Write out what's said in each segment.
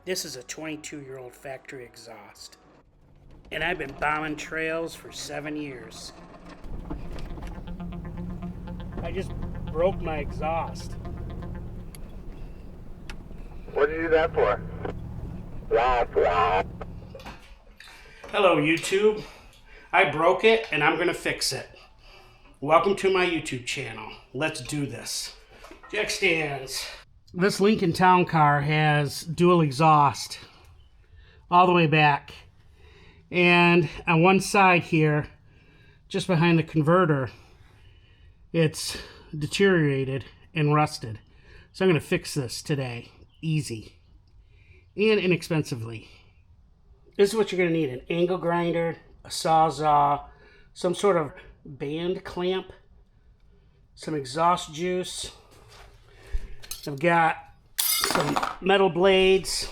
This is a 22-year-old factory exhaust. And I've been bombing trails for 7 years. I just broke my exhaust. What did you do that for? Hello, YouTube. I broke it and I'm gonna fix it. Welcome to my YouTube channel. Let's do this. Jack stands. This Lincoln Town Car has dual exhaust all the way back. And on one side here, just behind the converter, it's deteriorated and rusted. So I'm gonna fix this today. Easy and inexpensively. This is what you're gonna need: an angle grinder, a sawzall, some sort of band clamp, some exhaust juice. I've got some metal blades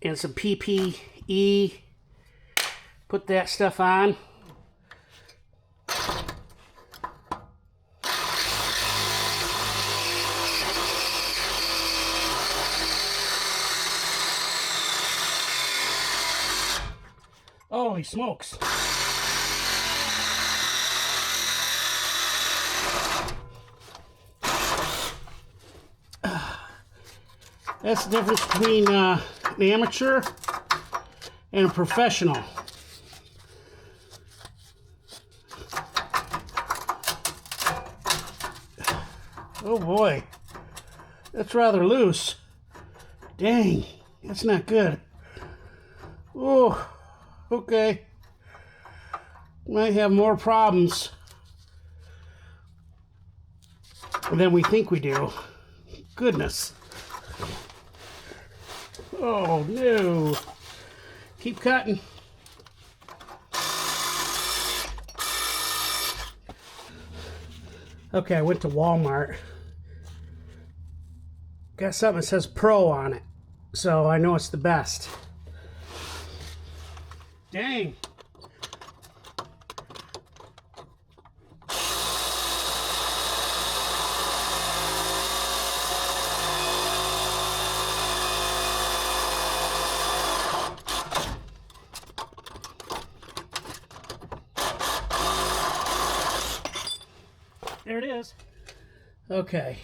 and some PPE. Put that stuff on. Holy smokes. That's the difference between an amateur and a professional. Oh boy, that's rather loose. Dang, that's not good. Oh, okay. Might have more problems than we think we do. Goodness. Oh no. Keep cutting. Okay, I went to Walmart. Got something that says Pro on it, so I know it's the best. Dang. There it is. Okay.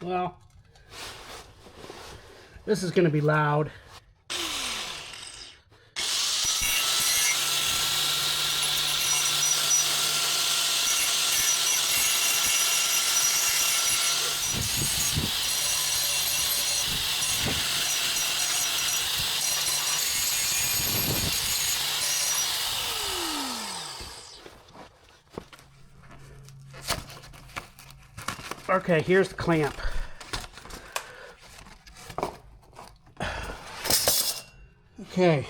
Well, this is going to be loud. Okay, here's the clamp. Okay.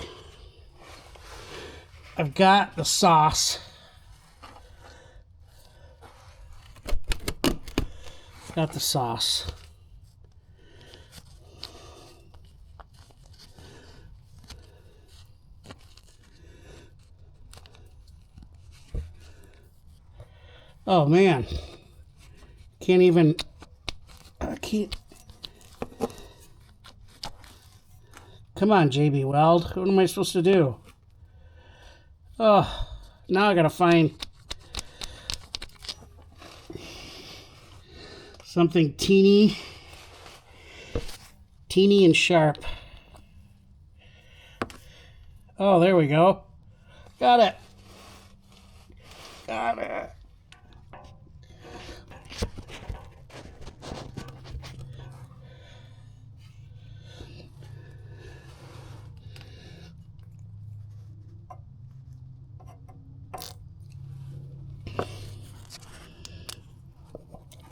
I've got the sauce. Got the sauce. Oh man. Can't even, I can't. Come on, JB Weld. What am I supposed to do? Oh, now I gotta find something teeny and sharp. Oh, there we go. Got it. Got it.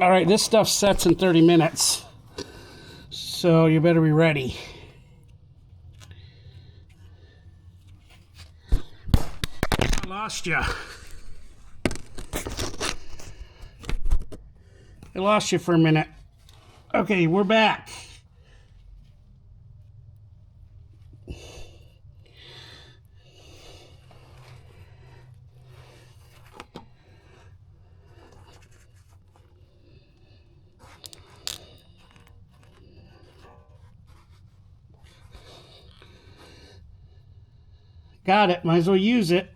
All right, this stuff sets in 30 minutes, so you better be ready. I lost you. I lost you for a minute. Okay, we're back. Got it. Might as well use it.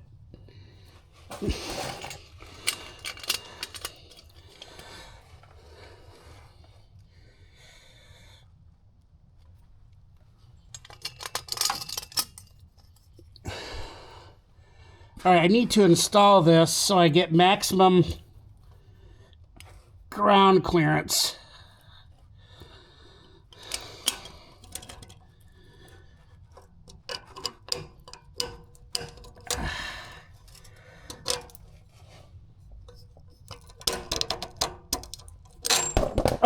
All right, I need to install this so I get maximum ground clearance.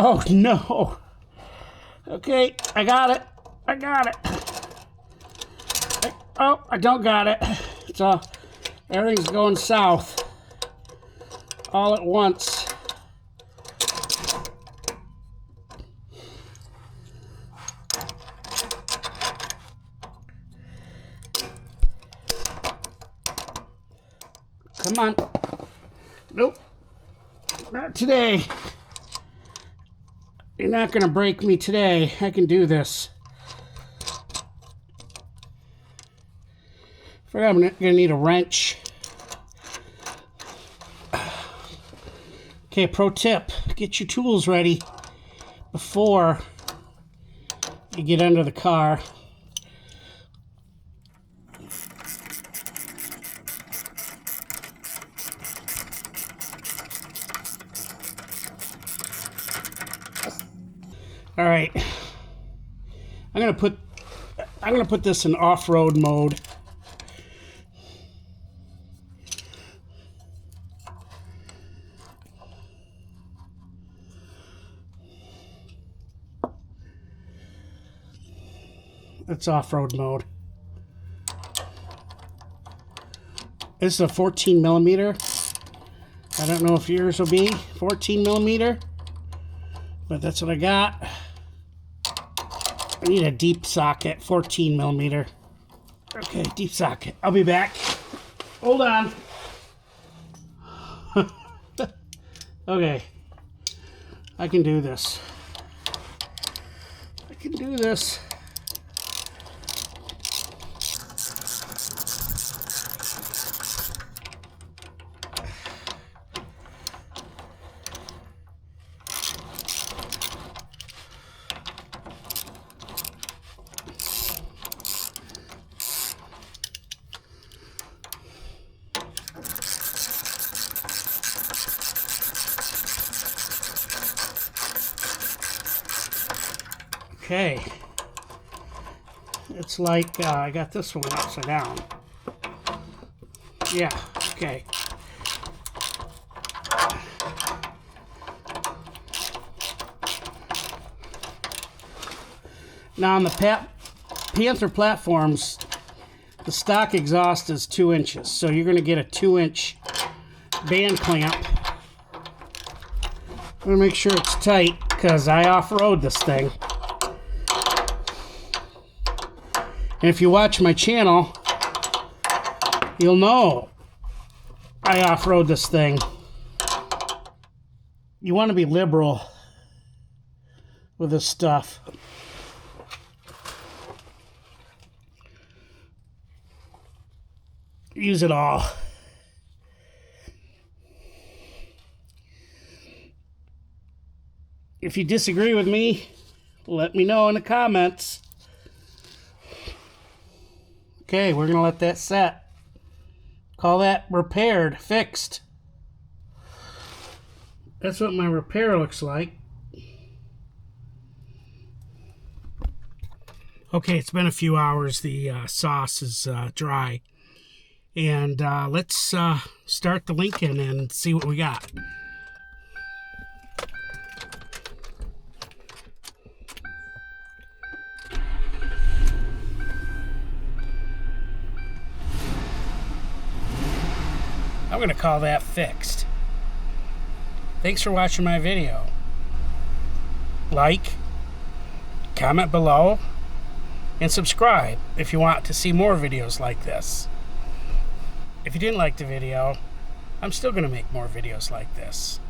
Oh no. Okay, I got it. I got it. I don't got it. It's all, everything's going south all at once. Come on. Nope. Not today. You're not going to break me today. I can do this. I'm going to need a wrench. Okay, pro tip. Get your tools ready before you get under the car. All right, I'm gonna put this in off-road mode. It's off-road mode. This is a 14 millimeter. I don't know if yours will be 14 millimeter, but that's what I got. I need a deep socket, 14 millimeter. Okay, deep socket. I'll be back. Hold on. Okay. I can do this. I can do this. Okay, it's like I got this one upside down. Yeah, okay. Now on the Panther platforms, the stock exhaust is 2 inches, so you're going to get a 2-inch band clamp. I'm going to make sure it's tight because I off-road this thing. And if you watch my channel, you'll know I off-road this thing. You want to be liberal with this stuff. Use it all. If you disagree with me, let me know in the comments. Okay, we're going to let that set. Call that repaired, fixed. That's what my repair looks like. Okay, it's been a few hours. The sauce is dry. And let's start the Lincoln and see what we got. I'm going to call that fixed. Thanks for watching my video. Like, comment below, and subscribe if you want to see more videos like this. If you didn't like the video, I'm still going to make more videos like this.